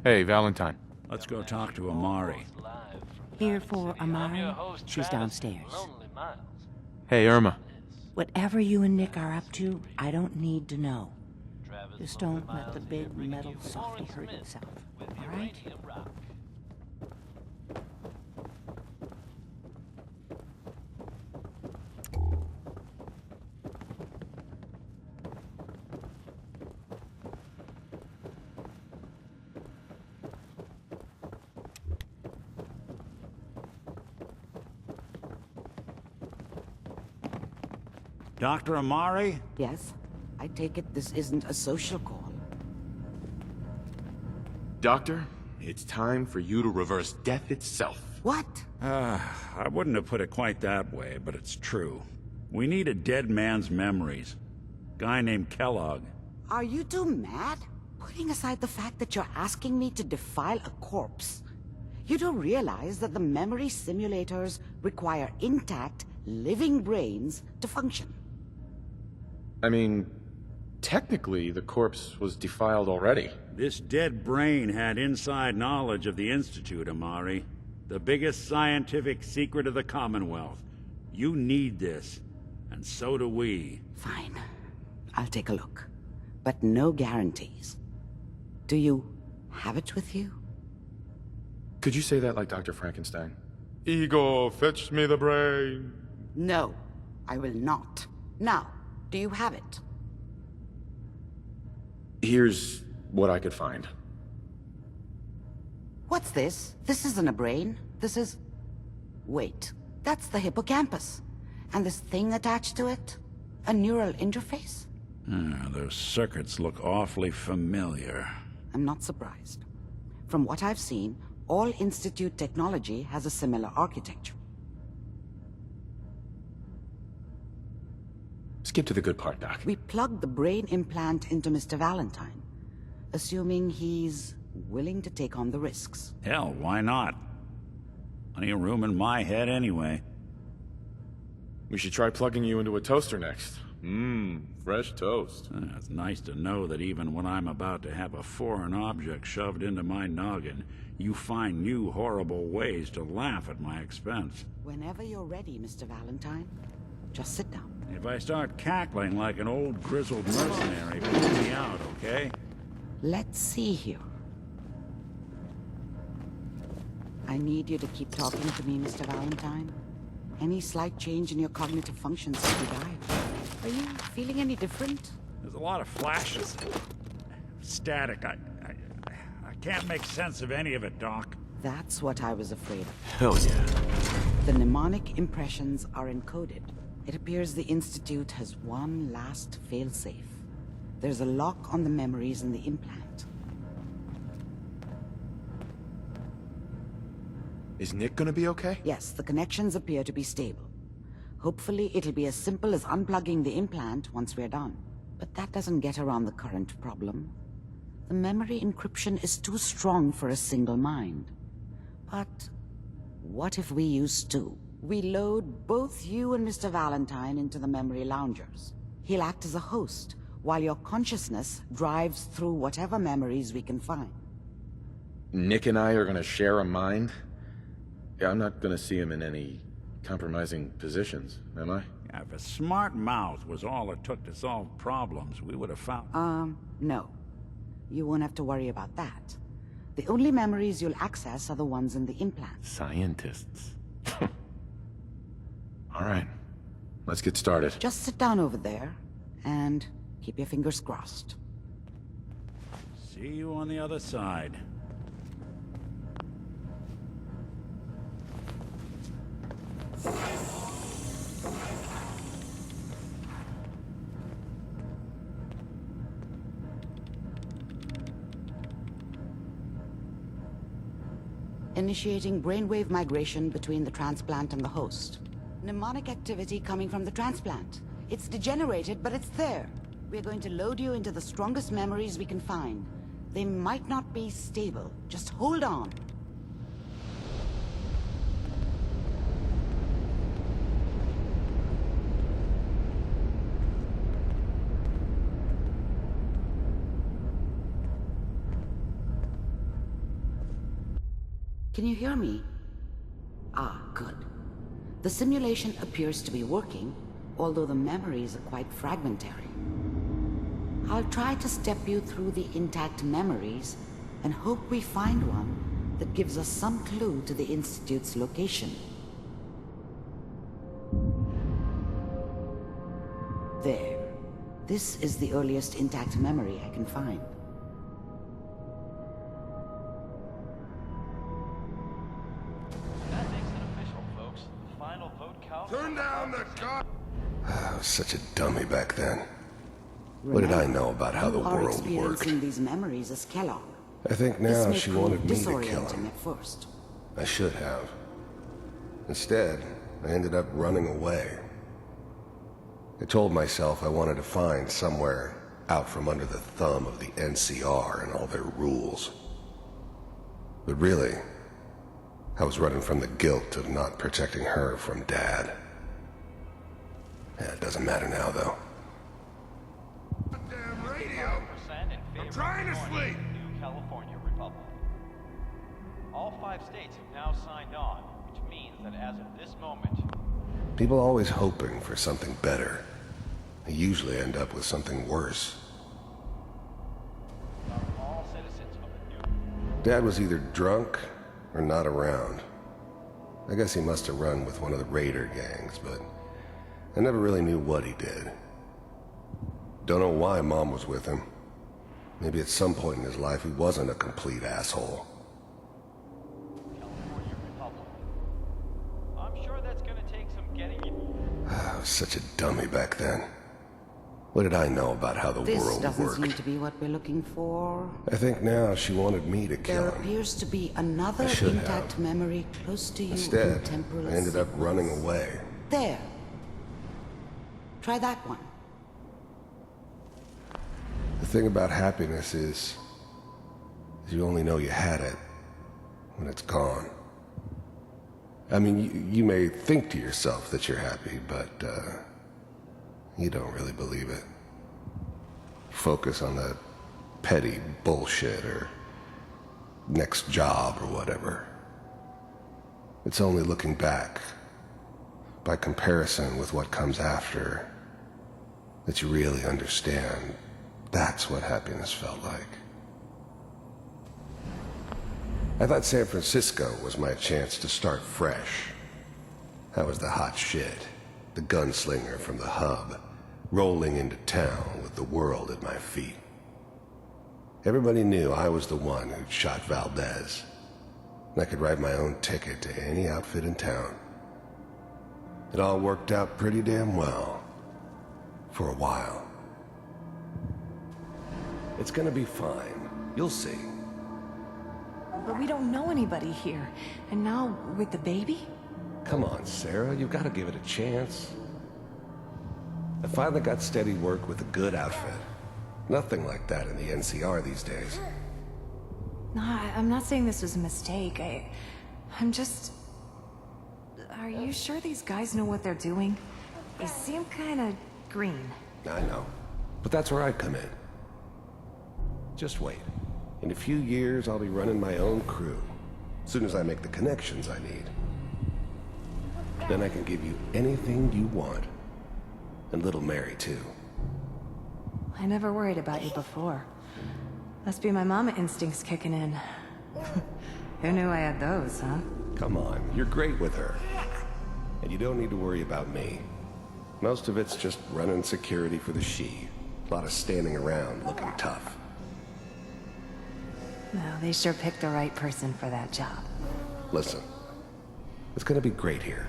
Hey, Valentine. Let's go talk to Amari. Here for Amari. She's downstairs. Hey, Irma. Whatever you and Nick are up to, I don't need to know. Just don't let the big metal softy hurt itself, all right? Dr. Amari? Yes? I take it this isn't a social call. Doctor, it's time for you to reverse death itself. What? I wouldn't have put it quite that way, but it's true. We need a dead man's memories. Guy named Kellogg. Are you two mad? Putting aside the fact that you're asking me to defile a corpse, you do realize that the memory simulators require intact, living brains to function. I mean, technically, the corpse was defiled already. This dead brain had inside knowledge of the Institute, Amari. The biggest scientific secret of the Commonwealth. You need this, and so do we. Fine. I'll take a look. But no guarantees. Do you have it with you? Could you say that like Dr. Frankenstein? Ego, fetch me the brain. No, I will not. Now, do you have it? Here's what I could find. What's this? This isn't a brain. This is... Wait, that's the hippocampus. And this thing attached to it? A neural interface? Those circuits look awfully familiar. I'm not surprised. From what I've seen, all Institute technology has a similar architecture. Skip to the good part, Doc. We plugged the brain implant into Mr. Valentine, assuming he's willing to take on the risks. Hell, why not? Plenty of room in my head anyway. We should try plugging you into a toaster next. Fresh toast. It's nice to know that even when I'm about to have a foreign object shoved into my noggin, you find new horrible ways to laugh at my expense. Whenever you're ready, Mr. Valentine, just sit down. If I start cackling like an old grizzled mercenary, pull me out, okay? Let's see here. I need you to keep talking to me, Mr. Valentine. Any slight change in your cognitive functions could be dire. Are you feeling any different? There's a lot of flashes. Static. I can't make sense of any of it, Doc. That's what I was afraid of. Hell yeah. The mnemonic impressions are encoded. It appears the Institute has one last failsafe. There's a lock on the memories in the implant. Is Nick gonna be okay? Yes, the connections appear to be stable. Hopefully, it'll be as simple as unplugging the implant once we're done. But that doesn't get around the current problem. The memory encryption is too strong for a single mind. But what if we use two? We load both you and Mr. Valentine into the memory loungers. He'll act as a host, while your consciousness drives through whatever memories we can find. Nick and I are gonna share a mind? Yeah, I'm not gonna see him in any compromising positions, am I? Yeah, if a smart mouth was all it took to solve problems, we would have found... No. You won't have to worry about that. The only memories you'll access are the ones in the implant. Scientists. All right, let's get started. Just sit down over there, and keep your fingers crossed. See you on the other side. Initiating brainwave migration between the transplant and the host. Mnemonic activity coming from the transplant. It's degenerated, but it's there. We're going to load you into the strongest memories we can find. They might not be stable. Just hold on. Can you hear me? Ah, good. The simulation appears to be working, although the memories are quite fragmentary. I'll try to step you through the intact memories and hope we find one that gives us some clue to the Institute's location. There. This is the earliest intact memory I can find. That makes it official, folks. The final vote count. Turn down the gun! I was such a dummy back then. What did I know about how the You are world worked? experiencing these memories as Kellogg. I think This now may she prove wanted me to kill disorienting him. at first. I should have. Instead, I ended up running away. I told myself I wanted to find somewhere out from under the thumb of the NCR and all their rules. But really, I was running from the guilt of not protecting her from Dad. Yeah, it doesn't matter now, though. Damn radio! I'm trying to sleep! New California Republic. All 5 states have now signed on, which means that as of this moment, People always hoping for something better. They usually end up with something worse. all citizens of the new Dad was either drunk or not around. I guess he must have run with one of the raider gangs, but I never really knew what he did. Don't know why Mom was with him. Maybe at some point in his life he wasn't a complete asshole. California Republic. I'm sure that's gonna take some getting you. I was such a dummy back then. What did I know about how the This world doesn't seem worked? to be what we're looking for. I think now she wanted me to kill There him. appears to be another I should intact have. memory close to you in Instead, temporal I ended up sequence. running away. There. Try that one. The thing about happiness is you only know you had it when it's gone. I mean, you may think to yourself that you're happy, but you don't really believe it. Focus on the petty bullshit or next job or whatever. It's only looking back, by comparison with what comes after, that you really understand that's what happiness felt like. I thought San Francisco was my chance to start fresh. I was the hot shit, the gunslinger from the hub, rolling into town with the world at my feet. Everybody knew I was the one who'd shot Valdez. And I could write my own ticket to any outfit in town. It all worked out pretty damn well. For a while. It's gonna be fine. You'll see. But we don't know anybody here. And now, with the baby? Come on, Sarah, you've got to give it a chance. I finally got steady work with a good outfit. Nothing like that in the NCR these days. No, I'm not saying this was a mistake. I'm just... Are you sure these guys know what they're doing? They seem kinda green. I know, but that's where I come in. Just wait. In a few years, I'll be running my own crew. As soon as I make the connections I need. Then I can give you anything you want. And little Mary, too. I never worried about you before. Must be my mama instincts kicking in. Who knew I had those, huh? Come on, you're great with her. And you don't need to worry about me. Most of it's just running security for the she. A lot of standing around looking tough. No, they sure picked the right person for that job. Listen, it's gonna be great here.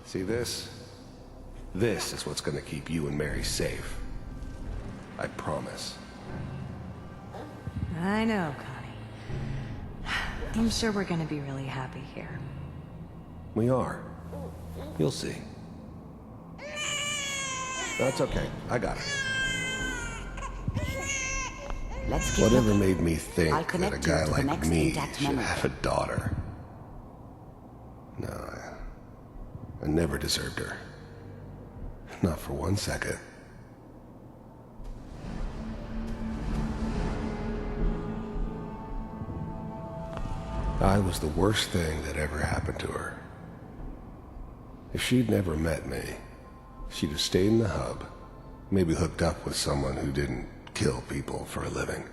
See this? This is what's gonna keep you and Mary safe. I promise. I know, Connie. I'm sure we're gonna be really happy here. We are. You'll see. That's okay. I got it. Let's keep Whatever looking. made me think I'll that a connect you guy to the like next me intact should memory. have a daughter. No, I never deserved her. Not for 1 second. I was the worst thing that ever happened to her. If she'd never met me, she'd have stayed in the hub, maybe hooked up with someone who didn't kill people for a living.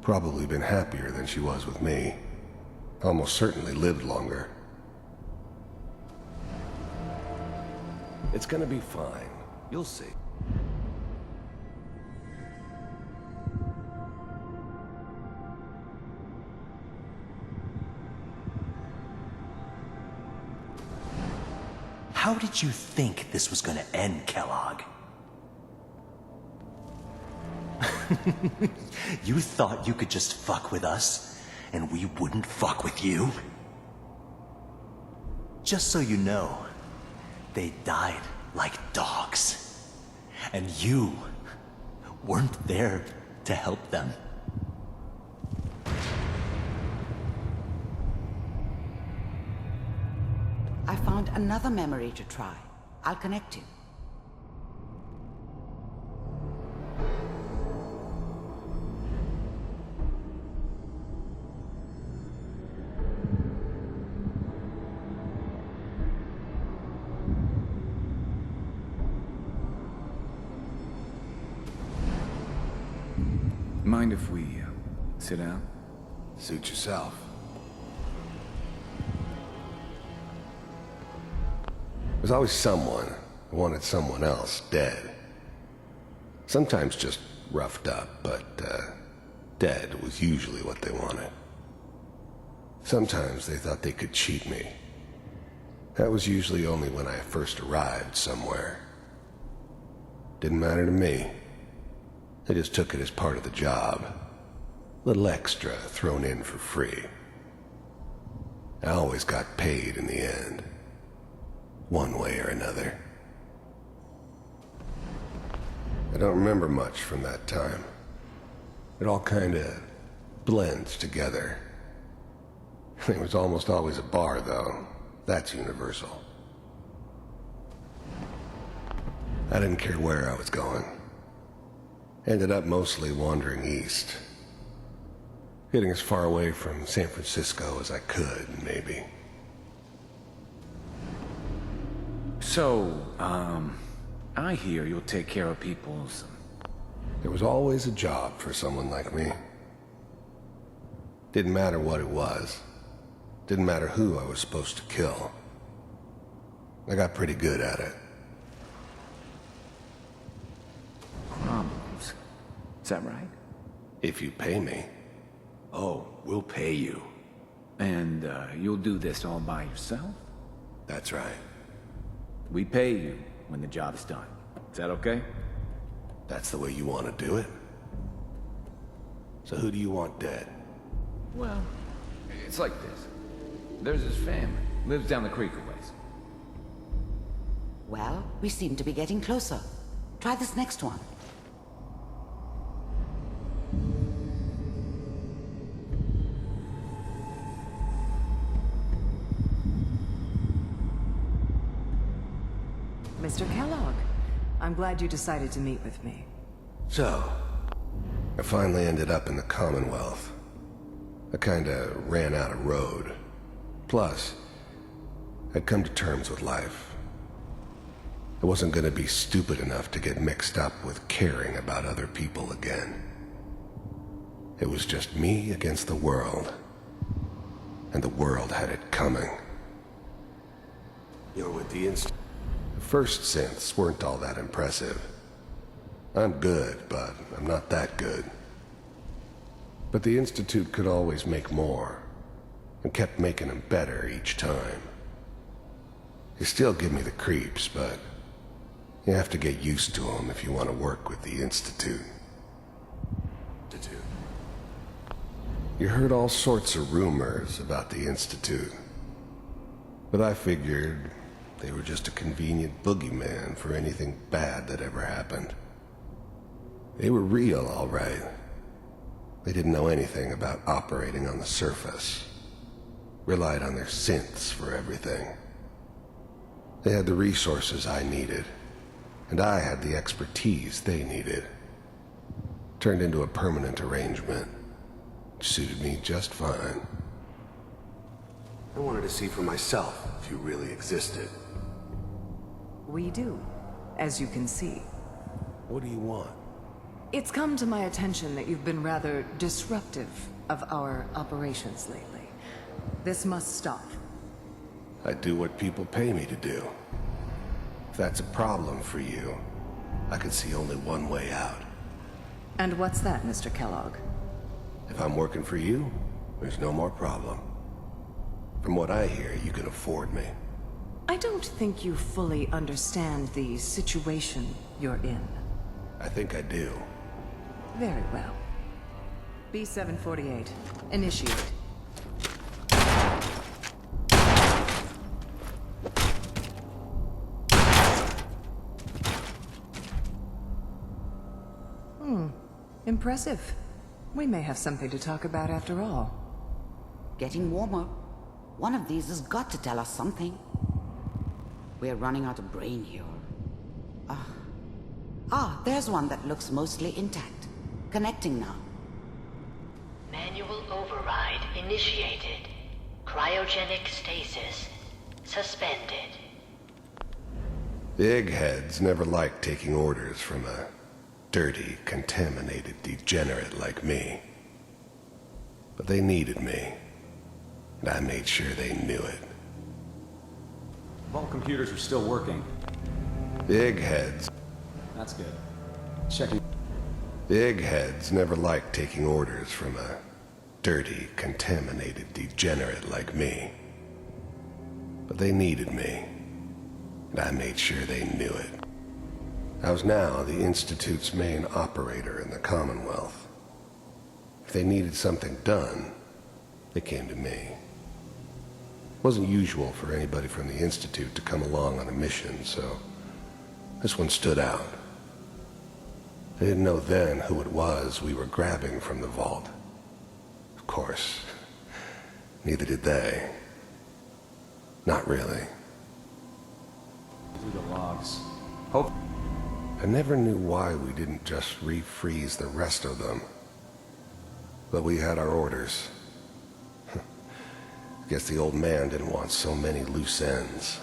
Probably been happier than she was with me. Almost certainly lived longer. It's gonna be fine. You'll see. How did you think this was gonna end, Kellogg? You thought you could just fuck with us, and we wouldn't fuck with you? Just so you know, they died like dogs. And you weren't there to help them. I found another memory to try. I'll connect you. Mind if we sit down? Suit yourself. There's always someone who wanted someone else dead. Sometimes just roughed up, but dead was usually what they wanted. Sometimes they thought they could cheat me. That was usually only when I first arrived somewhere. Didn't matter to me. They just took it as part of the job. Little extra thrown in for free. I always got paid in the end. One way or another. I don't remember much from that time. It all kinda blends together. There was almost always a bar, though. That's universal. I didn't care where I was going. Ended up mostly wandering east. Getting as far away from San Francisco as I could, maybe. So, I hear you'll take care of people's... There was always a job for someone like me. Didn't matter what it was. Didn't matter who I was supposed to kill. I got pretty good at it. problems. Is that right? If you pay me. Oh, we'll pay you. And, you'll do this all by yourself? That's right. We pay you when the job's done. Is that okay? That's the way you want to do it? So who do you want dead? Well, it's like this. There's his family. Lives down the creek a ways. Well, we seem to be getting closer. Try this next one. Mr. Kellogg, I'm glad you decided to meet with me. So, I finally ended up in the Commonwealth. I kinda ran out of road. Plus, I'd come to terms with life. I wasn't gonna be stupid enough to get mixed up with caring about other people again. It was just me against the world. And the world had it coming. You're with the Institute. The first synths weren't all that impressive. I'm good, but I'm not that good. But the Institute could always make more, and kept making them better each time. They still give me the creeps, but you have to get used to them if you want to work with the Institute. You heard all sorts of rumors about the Institute, but I figured they were just a convenient boogeyman for anything bad that ever happened. They were real, all right. They didn't know anything about operating on the surface. Relied on their synths for everything. They had the resources I needed, and I had the expertise they needed. Turned into a permanent arrangement, which suited me just fine. I wanted to see for myself if you really existed. We do, as you can see. What do you want? It's come to my attention that you've been rather disruptive of our operations lately. This must stop. I do what people pay me to do. If that's a problem for you, I could see only one way out. And what's that, Mr. Kellogg? If I'm working for you, there's no more problem. From what I hear, you can afford me. I don't think you fully understand the situation you're in. I think I do. Very well. B-748, initiate. Impressive. We may have something to talk about after all. Getting warmer. One of these has got to tell us something. We're running out of brain here. There's one that looks mostly intact. Connecting now. Manual override initiated. Cryogenic stasis suspended. The eggheads never liked taking orders from a dirty, contaminated degenerate like me. But they needed me, and I made sure they knew it. Vault computers are still working. The eggheads. That's good. Checking. The eggheads never liked taking orders from a dirty, contaminated degenerate like me. But they needed me, and I made sure they knew it. I was now the Institute's main operator in the Commonwealth. If they needed something done, they came to me. It wasn't usual for anybody from the Institute to come along on a mission, so this one stood out. They didn't know then who it was we were grabbing from the vault. Of course, neither did they. Not really. Through the logs. I never knew why we didn't just refreeze the rest of them. But we had our orders. Guess the old man didn't want so many loose ends.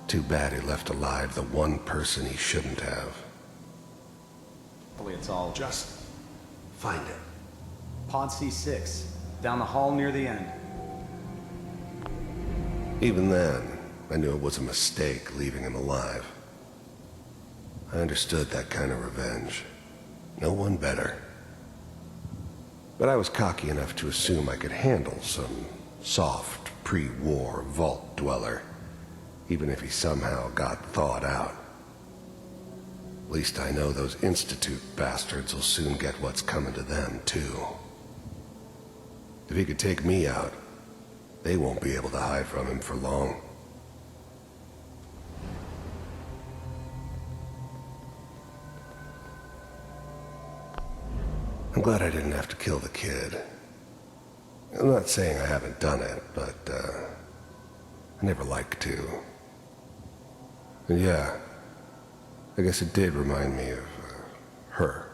Too bad he left alive the one person he shouldn't have. Hopefully it's all Just find it. Pod C6, down the hall near the end. Even then, I knew it was a mistake leaving him alive. I understood that kind of revenge. No one better. But I was cocky enough to assume I could handle some soft, pre-war vault dweller, even if he somehow got thawed out. At least I know those Institute bastards will soon get what's coming to them, too. If he could take me out, they won't be able to hide from him for long. I'm glad I didn't have to kill the kid. I'm not saying I haven't done it, but, I never like to. And yeah, I guess it did remind me of, her.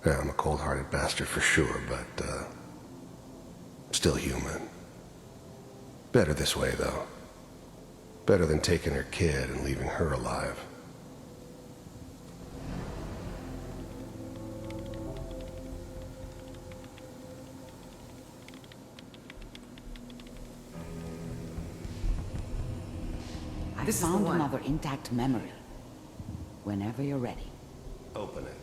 Yeah, I'm a cold-hearted bastard for sure, but, still human. Better this way, though. Better than taking her kid and leaving her alive. I This is the found one. another intact memory. Whenever you're ready. Open it.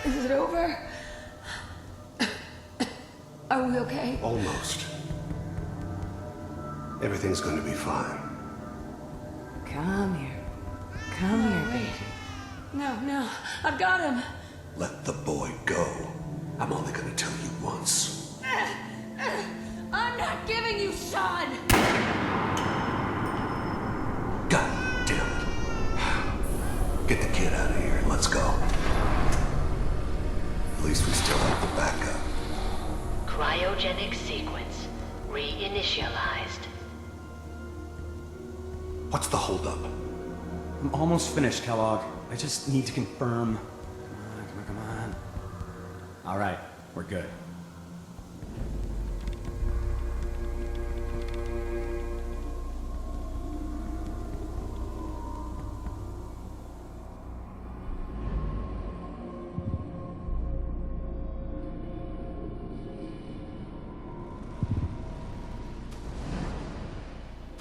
Is it over? Are we okay? Almost. Everything's going to be fine. Come here. Come here, baby. No, I've got him. Let the boy go. I'm only going to tell you once. I'm not giving you Sean. God damn it. Get the kid out of here and let's go. At least we still have the backup. Cryogenic sequence reinitialized. What's the holdup? I'm almost finished, Kellogg. I just need to confirm. Come on. All right, we're good.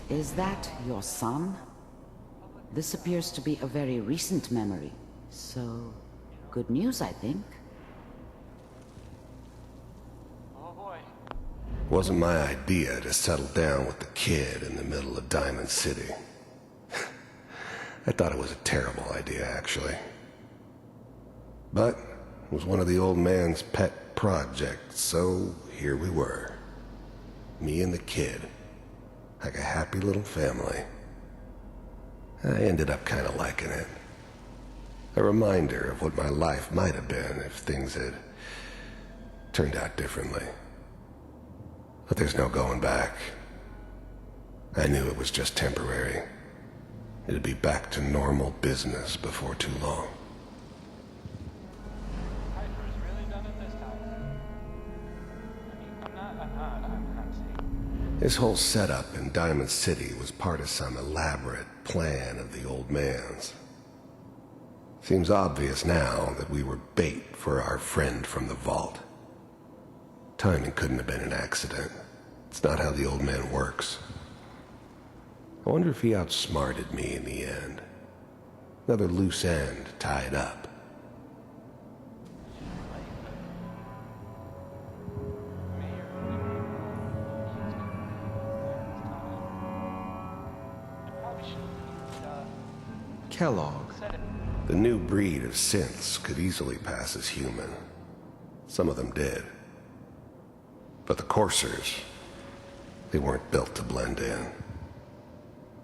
Is that your son? This appears to be a very recent memory. So, good news, I think. Oh boy. Wasn't my idea to settle down with the kid in the middle of Diamond City. I thought it was a terrible idea, actually. But it was one of the old man's pet projects, so here we were. Me and the kid. Like a happy little family. I ended up kind of liking it. A reminder of what my life might have been if things had turned out differently. But there's no going back. I knew it was just temporary. It'd be back to normal business before too long. Piper's really done it this time. I mean, I'm not saying. This whole setup in Diamond City was part of some elaborate plan of the old man's. Seems obvious now that we were bait for our friend from the vault. Timing couldn't have been an accident. It's not how the old man works. I wonder if he outsmarted me in the end. Another loose end tied up. Kellogg. The new breed of synths could easily pass as human. Some of them did. But the coursers, they weren't built to blend in.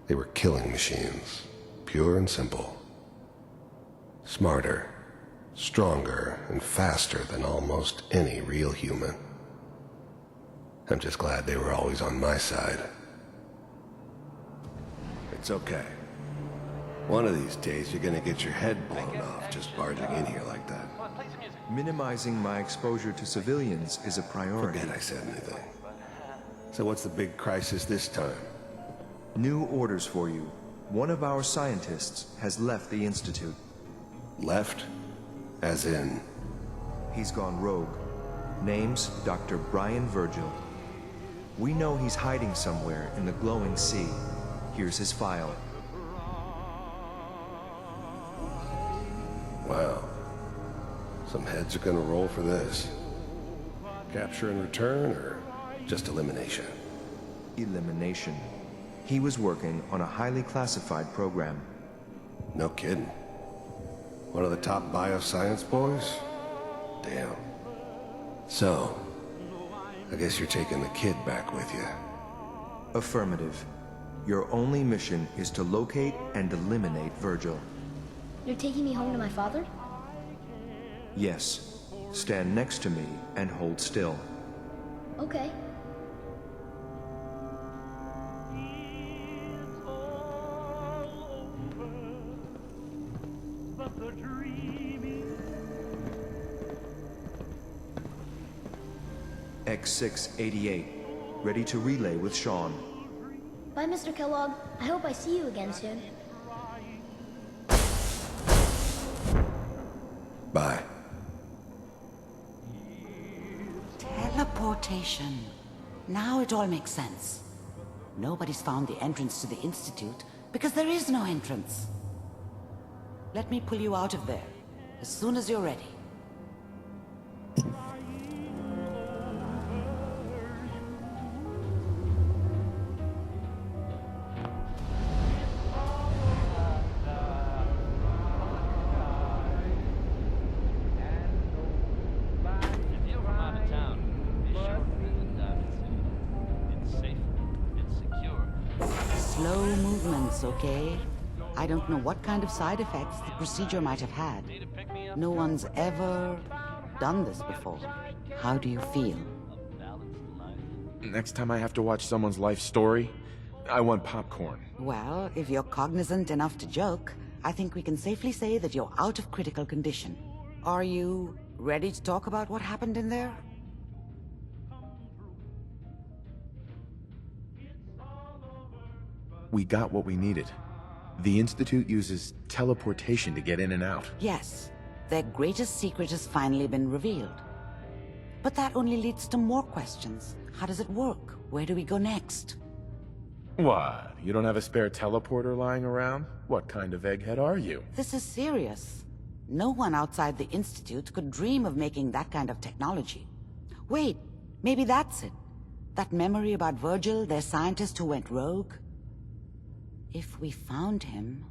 They were killing machines, pure and simple. Smarter, stronger, and faster than almost any real human. I'm just glad they were always on my side. It's okay. One of these days, you're gonna get your head blown off just barging in here like that. Minimizing my exposure to civilians is a priority. Forget I said anything. So what's the big crisis this time? New orders for you. One of our scientists has left the Institute. Left? As in? He's gone rogue. Name's Dr. Brian Virgil. We know he's hiding somewhere in the glowing sea. Here's his file. Wow. Some heads are gonna roll for this. Capture and return, or just elimination? Elimination. He was working on a highly classified program. No kidding. One of the top bioscience boys? Damn. So, I guess you're taking the kid back with you. Affirmative. Your only mission is to locate and eliminate Virgil. You're taking me home to my father? Yes. Stand next to me and hold still. Okay. X688. Ready to relay with Sean. Bye, Mr. Kellogg. I hope I see you again soon. Bye. Teleportation. Now it all makes sense. Nobody's found the entrance to the Institute because there is no entrance. Let me pull you out of there as soon as you're ready. Slow movements, okay? I don't know what kind of side effects the procedure might have had. No one's ever done this before. How do you feel? Next time I have to watch someone's life story, I want popcorn. Well, if you're cognizant enough to joke, I think we can safely say that you're out of critical condition. Are you ready to talk about what happened in there? We got what we needed. The Institute uses teleportation to get in and out. Yes, their greatest secret has finally been revealed. But that only leads to more questions. How does it work? Where do we go next? What? You don't have a spare teleporter lying around? What kind of egghead are you? This is serious. No one outside the Institute could dream of making that kind of technology. Wait, maybe that's it. That memory about Virgil, their scientist who went rogue? If we found him...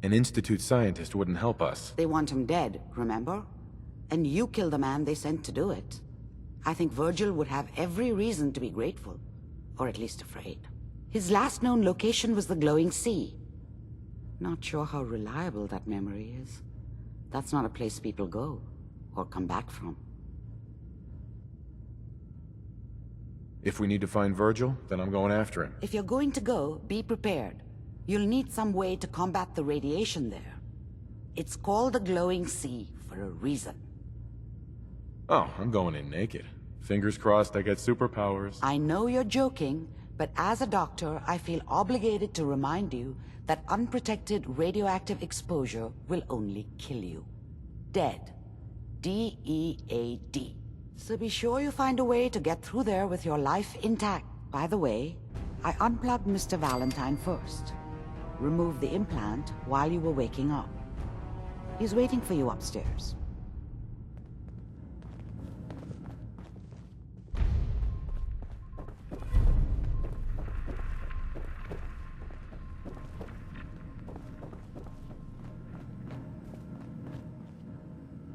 An Institute scientist wouldn't help us. They want him dead, remember? And you killed the man they sent to do it. I think Virgil would have every reason to be grateful. Or at least afraid. His last known location was the glowing sea. Not sure how reliable that memory is. That's not a place people go, or come back from. If we need to find Virgil, then I'm going after him. If you're going to go, be prepared. You'll need some way to combat the radiation there. It's called the glowing sea for a reason. Oh, I'm going in naked. Fingers crossed I get superpowers. I know you're joking, but as a doctor, I feel obligated to remind you that unprotected radioactive exposure will only kill you. Dead. D-E-A-D. So be sure you find a way to get through there with your life intact. By the way, I unplugged Mr. Valentine first. Removed the implant while you were waking up. He's waiting for you upstairs.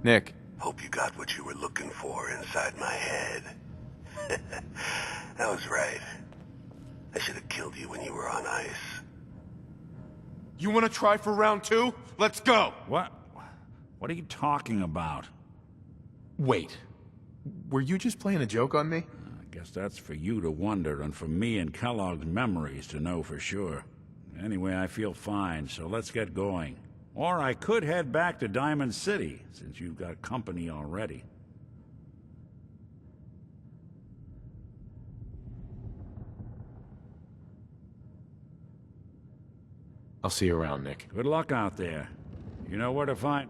Nick. Hope you got what you were looking for inside my head. That was right. I should have killed you when you were on ice. You want to try for round 2? Let's go! What? What are you talking about? Wait. Were you just playing a joke on me? I guess that's for you to wonder, and for me and Kellogg's memories to know for sure. Anyway, I feel fine, so let's get going. Or I could head back to Diamond City, since you've got company already. I'll see you around, Nick. Good luck out there. You know where to find...